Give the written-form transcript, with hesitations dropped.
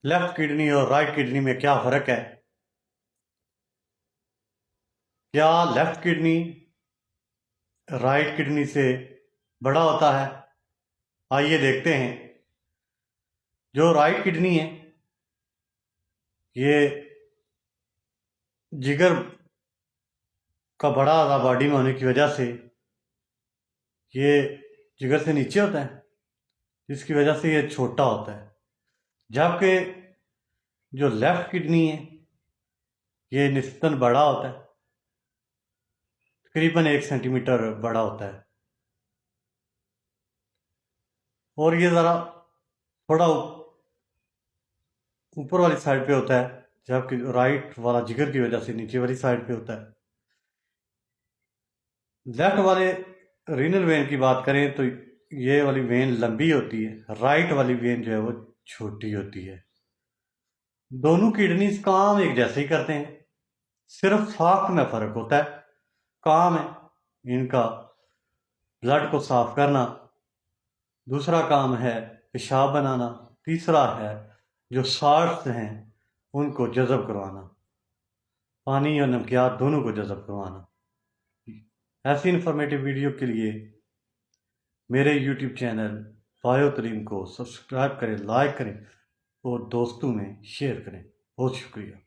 Left kidney और right kidney में क्या फर्क है? क्या लेफ्ट किडनी राइट किडनी से बड़ा होता है? आइए देखते हैं। जो राइट किडनी है ये जिगर का बड़ा आधा बॉडी में होने की वजह से ये जिगर से नीचे होता है, जिसकी वजह से ये छोटा होता है। जबकि जो लेफ्ट किडनी है ये निस्बतन बड़ा होता है, तकरीबन 1 सेंटीमीटर बड़ा होता है। और ये ज़रा थोड़ा ऊपर वाली साइड पे होता है, जबकि राइट वाला जिगर की वजह से नीचे वाली साइड पे होता है। लेफ्ट वाले रीनल वेन की बात करें तो ये वाली वेन लंबी होती है, राइट वाली वेन जो है वो छोटी होती है। दोनों किडनीज काम एक जैसे ही करते हैं, सिर्फ साख में फर्क होता है। काम है इनका ब्लड को साफ करना, दूसरा काम है पेशाब बनाना, तीसरा है जो साल्ट्स हैं उनको जज़ब करवाना, पानी और नमकियात दोनों को जज़ब करवाना। ऐसी इंफॉर्मेटिव वीडियो के लिए मेरे यूट्यूब चैनल बायो तरीम को सब्सक्राइब करें, लाइक करें और दोस्तों में शेयर करें। बहुत शुक्रिया।